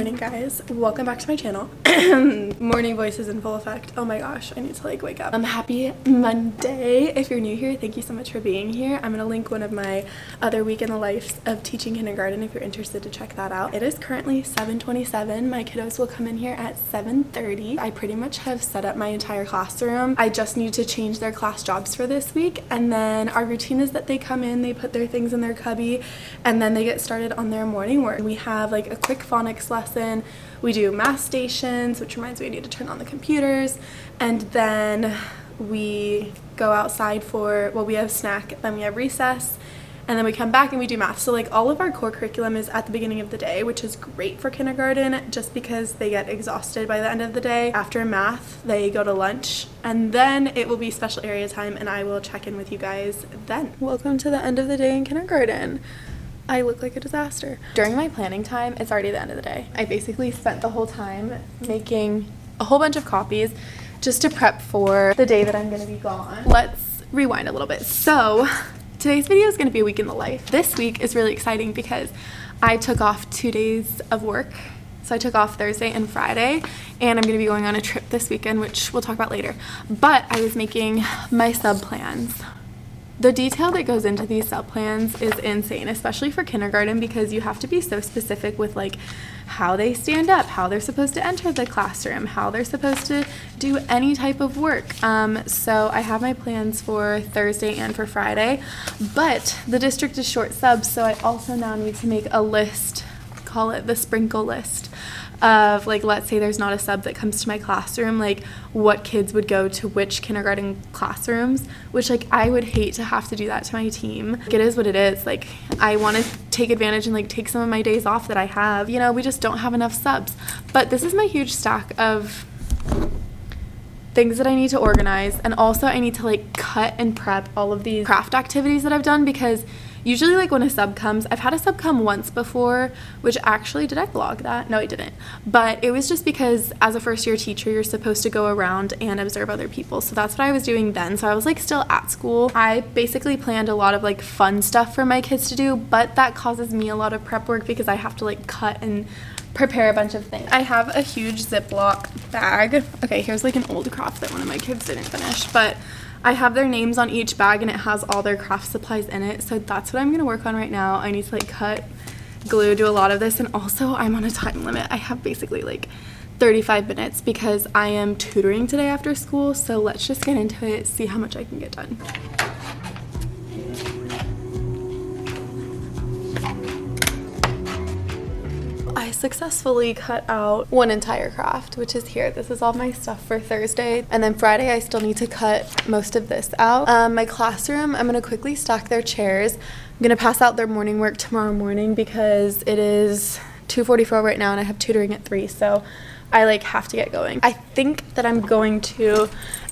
morning, guys. Welcome back to my channel. Morning voice is in full effect. Oh my gosh, I need to wake up. Happy Monday. If you're new here, thank you so much for being here. I'm gonna link one of my other week in the life of teaching kindergarten if you're interested to check that out. It is currently 7:27. My kiddos will come in here at 7:30. I pretty much have set up my entire classroom. I just need to change their class jobs for this week, and then our routine is that they come in, they put their things in their cubby, and then they get started on their morning work. We have a quick phonics lesson. We do math stations, which reminds me I need to turn on the computers, and then we go outside for, well, we have snack, then we have recess, and then we come back and we do math. So all of our core curriculum is at the beginning of the day, which is great for kindergarten just because they get exhausted by the end of the day. After math, they go to lunch, and then it will be special area time, and I will check in with you guys then. Welcome to the end of the day in kindergarten. I look like a disaster. During my planning time, it's already the end of the day. I basically spent the whole time making a whole bunch of copies just to prep for the day that I'm gonna be gone. Let's rewind a little bit. So today's video is gonna be a week in the life. This week is really exciting because I took off 2 days of work. So I took off Thursday and Friday, and I'm gonna be going on a trip this weekend, which we'll talk about later. But I was making my sub plans. The detail that goes into these sub plans is insane, especially for kindergarten, because you have to be so specific with how they stand up, how they're supposed to enter the classroom, how they're supposed to do any type of work. So I have my plans for Thursday and for Friday, but the district is short subs, so I also now need to make a list, call it the sprinkle list, of let's say there's not a sub that comes to my classroom, what kids would go to which kindergarten classrooms, which I would hate to have to do that to my team. It is what it is. I want to take advantage and take some of my days off that I have. We just don't have enough subs. But this is my huge stack of things that I need to organize, and also I need to cut and prep all of these craft activities that I've done, because usually when a sub comes, I've had a sub come once before, which actually, did I vlog that? No, I didn't. But it was just because as a first year teacher, you're supposed to go around and observe other people. So that's what I was doing then. So I was still at school. I basically planned a lot of fun stuff for my kids to do, but that causes me a lot of prep work because I have to cut and prepare a bunch of things. I have a huge Ziploc bag. Okay, here's an old craft that one of my kids didn't finish, but I have their names on each bag and it has all their craft supplies in it. So that's what I'm gonna work on right now. I need to cut, glue, do a lot of this, and also I'm on a time limit. I have basically 35 minutes because I am tutoring today after school. So let's just get into it, see how much I can get done. I successfully cut out one entire craft, which is here. This is all my stuff for Thursday. And then Friday, I still need to cut most of this out. My classroom, I'm gonna quickly stack their chairs. I'm gonna pass out their morning work tomorrow morning because it is 2:44 right now and I have tutoring at 3, so I have to get going. I think that I'm going to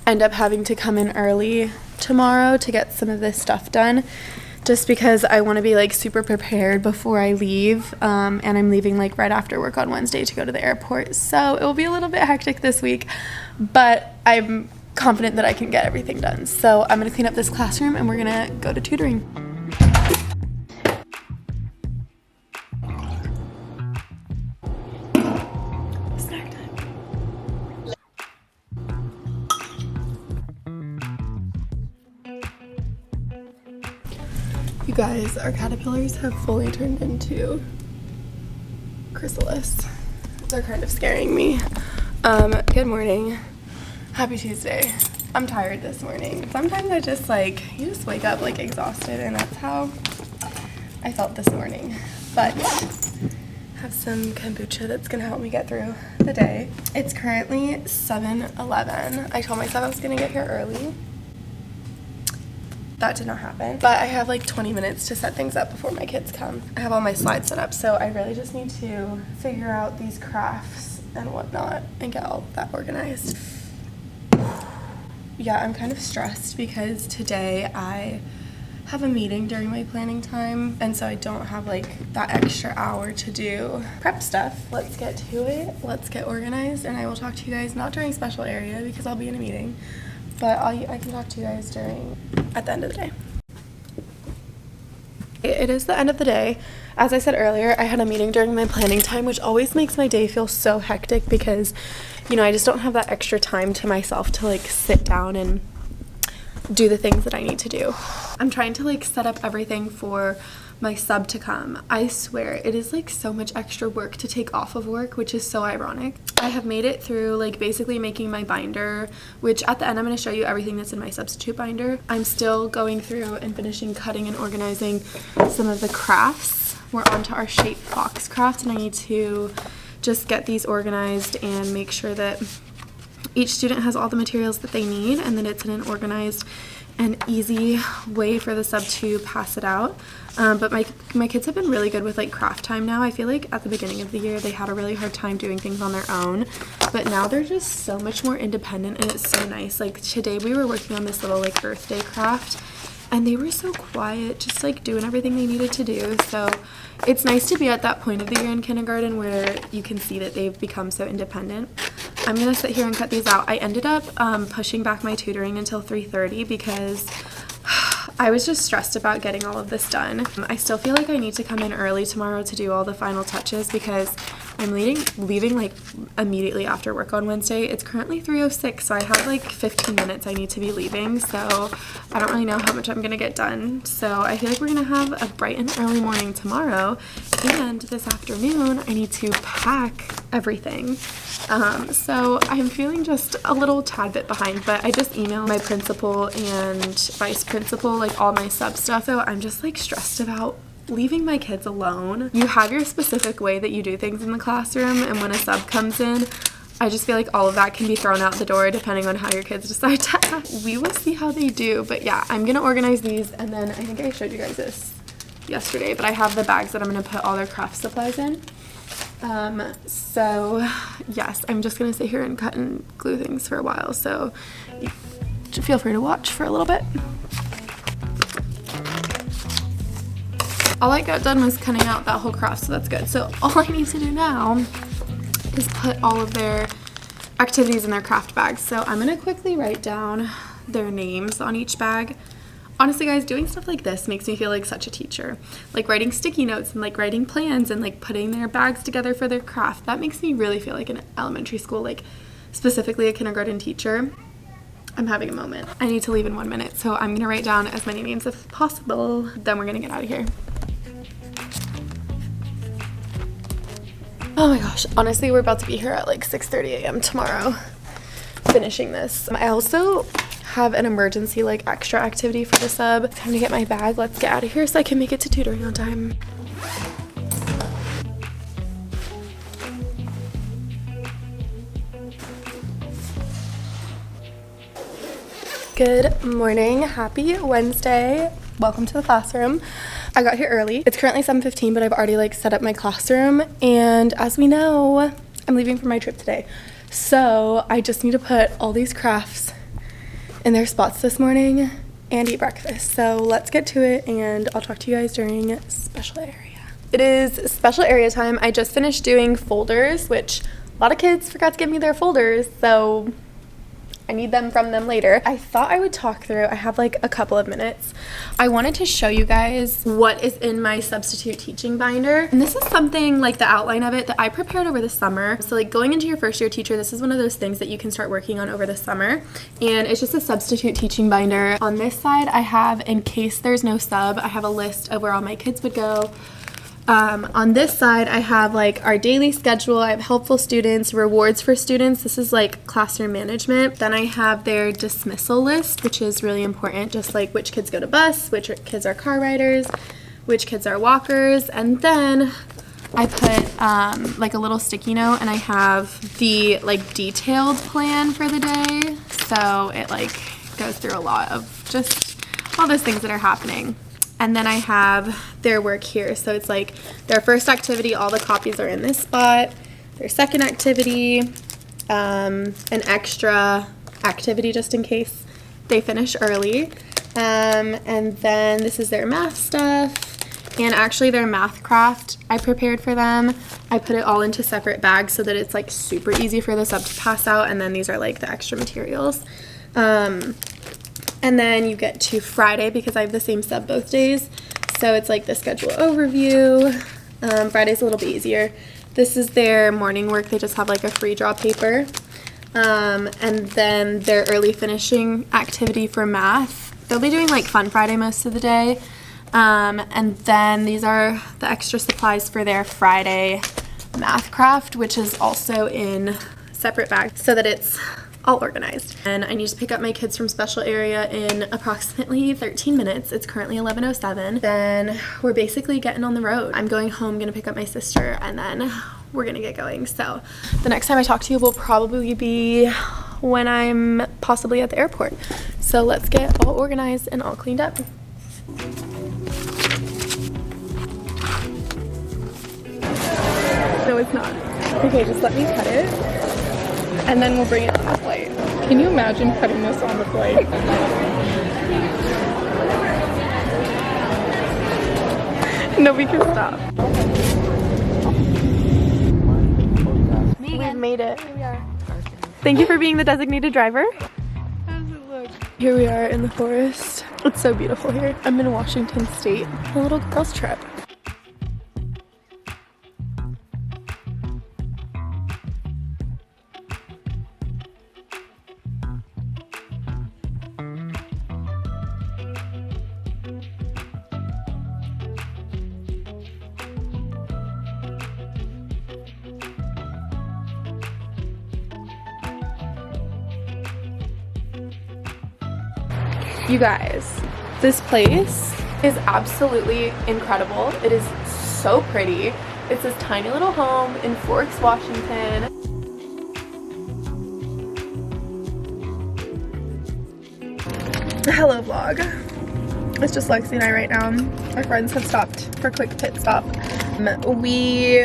end up having to come in early tomorrow to get some of this stuff done, just because I want to be super prepared before I leave, and I'm leaving right after work on Wednesday to go to the airport, so it will be a little bit hectic this week, but I'm confident that I can get everything done. So I'm going to clean up this classroom and we're going to go to tutoring. Snack time. You guys, our caterpillars have fully turned into chrysalis. They're kind of scaring me. Good morning. Happy Tuesday. I'm tired this morning. Sometimes I just you just wake up exhausted, and that's how I felt this morning. But have some kombucha that's gonna help me get through the day. It's currently 7:11. I told myself I was gonna get here early. That did not happen, but I have 20 minutes to set things up before my kids come. I have all my slides set up, so I really just need to figure out these crafts and whatnot and get all of that organized. Yeah, I'm kind of stressed because today I have a meeting during my planning time, and so I don't have that extra hour to do prep stuff. Let's get to it, let's get organized, and I will talk to you guys not during special area because I'll be in a meeting, but I can talk to you guys at the end of the day. It is the end of the day. As I said earlier, I had a meeting during my planning time, which always makes my day feel so hectic because, you know, I just don't have that extra time to myself to like sit down and do the things that I need to do. I'm trying to like set up everything for my sub to come. I swear it is like so much extra work to take off of work, which is so ironic. I have made it through like basically making my binder, which at the end I'm going to show you everything that's in my substitute binder. I'm still going through and finishing cutting and organizing some of the crafts. We're onto our shape fox craft, and I need to just get these organized and make sure that each student has all the materials that they need, and that it's in an organized and easy way for the sub to pass it out. But my kids have been really good with like craft time now. I feel like at the beginning of the year they had a really hard time doing things on their own, but now they're just so much more independent, and it's so nice. Like today we were working on this little like Earth Day craft, and they were so quiet, just like doing everything they needed to do. So it's nice to be at that point of the year in kindergarten where you can see that they've become so independent. I'm gonna sit here and cut these out. I ended up pushing back my tutoring until 3:30 because I was just stressed about getting all of this done. I still feel like I need to come in early tomorrow to do all the final touches because I'm leaving like immediately after work on Wednesday. It's currently 3:06, so I have like 15 minutes I need to be leaving, so I don't really know how much I'm gonna get done. So I feel like we're gonna have a bright and early morning tomorrow, and this afternoon I need to pack everything. So I'm feeling just a little tad bit behind, but I just emailed my principal and vice principal like all my sub stuff, so I'm just like stressed about leaving my kids alone. You have your specific way that you do things in the classroom, and when a sub comes in, I just feel like all of that can be thrown out the door depending on how your kids decide to act. We will see how they do, but yeah, I'm gonna organize these, and then I think I showed you guys this yesterday, but I have the bags that I'm gonna put all their craft supplies in. So yes, I'm just gonna sit here and cut and glue things for a while, so feel free to watch for a little bit. All I got done was cutting out that whole craft, so that's good. So all I need to do now is put all of their activities in their craft bags. So I'm gonna quickly write down their names on each bag. Honestly guys, doing stuff like this makes me feel like such a teacher. Like writing sticky notes and like writing plans and like putting their bags together for their craft. That makes me really feel like an elementary school, like specifically a kindergarten teacher. I'm having a moment. I need to leave in 1 minute, so I'm gonna write down as many names as possible, then we're gonna get out of here. Oh my gosh, honestly, we're about to be here at like 6:30 a.m. tomorrow, finishing this. I also have an emergency like extra activity for the sub. Time to get my bag. Let's get out of here so I can make it to tutoring on time. Good morning, happy Wednesday. Welcome to the classroom. I got here early. It's currently 7:15, but I've already like set up my classroom, and as we know, I'm leaving for my trip today. So I just need to put all these crafts in their spots this morning and eat breakfast. So let's get to it, and I'll talk to you guys during special area. It is special area time. I just finished doing folders, which a lot of kids forgot to give me their folders, so I need them from them later. I thought I would talk through, I have like a couple of minutes. I wanted to show you guys what is in my substitute teaching binder. And this is something like the outline of it that I prepared over the summer. So like going into your first year teacher, this is one of those things that you can start working on over the summer. And it's just a substitute teaching binder. On this side, I have, in case there's no sub, I have a list of where all my kids would go. On this side, I have like our daily schedule. I have helpful students, rewards for students. This is like classroom management. Then I have their dismissal list, which is really important, just like which kids go to bus, which kids are car riders, which kids are walkers. And then I put like a little sticky note, and I have the like detailed plan for the day. So it like goes through a lot of just all those things that are happening. And then I have their work here. So it's like their first activity, all the copies are in this spot. Their second activity, an extra activity just in case they finish early. And then this is their math stuff. And actually their math craft I prepared for them. I put it all into separate bags so that it's like super easy for the sub to pass out. And then these are like the extra materials. And then you get to Friday, because I have the same sub both days. So it's like the schedule overview. Friday's a little bit easier. This is their morning work. They just have like a free draw paper. And then their early finishing activity for math. They'll be doing like Fun Friday most of the day. And then these are the extra supplies for their Friday math craft, which is also in separate bags so that it's all organized. And I need to pick up my kids from special area in approximately 13 minutes. It's currently 11:07. Then we're basically getting on the road. I'm going home, gonna pick up my sister, and then we're gonna get going. So the next time I talk to you will probably be when I'm possibly at the airport. So let's get all organized and all cleaned up. No, it's not. Okay, just let me cut it, and then we'll bring it on the flight. Can you imagine cutting this on the flight? No, we can stop. We've made it. Here we are. Thank you for being the designated driver. How does it look? Here we are in the forest. It's so beautiful here. I'm in Washington State, a little girls trip. You guys, this place is absolutely incredible. It is so pretty. It's this tiny little home in Forks, Washington. Hello vlog. It's just Lexi and I right now. Our friends have stopped for a quick pit stop. We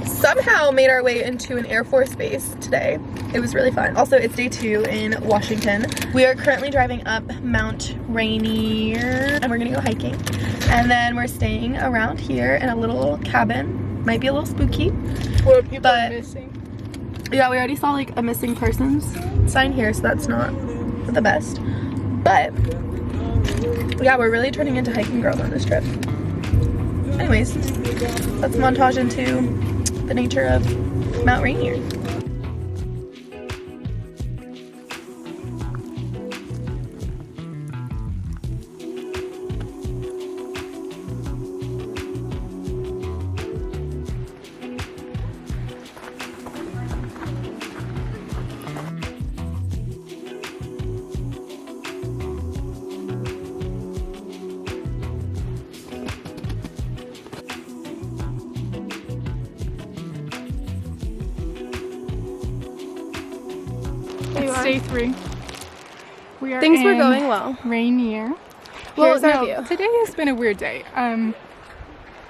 somehow made our way into an Air Force base today. It was really fun. Also, it's day 2 in Washington. We are currently driving up Mount Rainier and we're gonna go hiking. And then we're staying around here in a little cabin. Might be a little spooky. What are people missing? Yeah, we already saw like a missing persons sign here, so that's not the best. But yeah, we're really turning into hiking girls on this trip. Anyways, let's montage into the nature of Mount Rainier. It's day 3. We are Things were in going well. Rainier. Here's our no, view. today has been a weird day. Let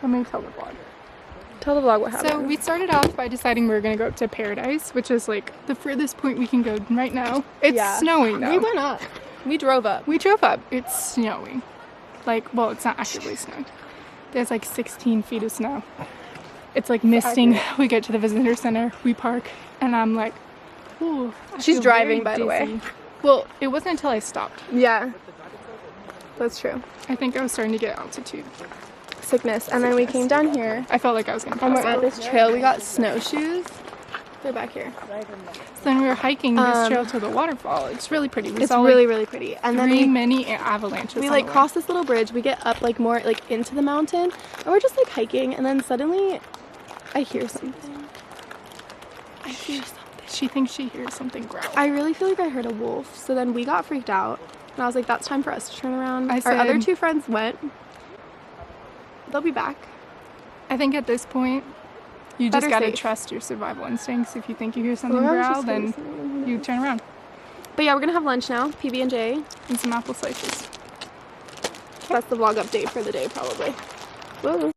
me tell the vlog. Tell the vlog what happened. So we started off by deciding we were going to go up to Paradise, which is like the furthest point we can go right now. It's snowing though. We went up. We drove up. We drove up. It's snowing. Like, well, it's not actively snowing. There's like 16 feet of snow. It's like misting. We get to the visitor center, we park, and I'm like, ooh. She's driving, by the way. Well, it wasn't until I stopped. Yeah. That's true. I think I was starting to get altitude Sickness. And then we came down here. I felt like I was going to And pass we're at out. this trail. We got snowshoes. They're back here. So then we were hiking this trail to the waterfall. It's really pretty. We It's saw really, like really pretty. And then three mini avalanches. we on like the way. cross this little bridge. We get up like more like into the mountain. And we're just like hiking. And then suddenly I hear something. I hear something. She thinks she hears something growl. I really feel like I heard a wolf. So then we got freaked out. And I was like, that's time for us to turn around. I Our other said- 2 friends went. They'll be back. I think at this point, you just Better gotta safe. trust your survival instincts. If you think you hear something Well, I was growl, just then gonna say- you turn around. But yeah, we're gonna have lunch now. PB&J. And some apple slices. That's the vlog update for the day, probably. Whoa.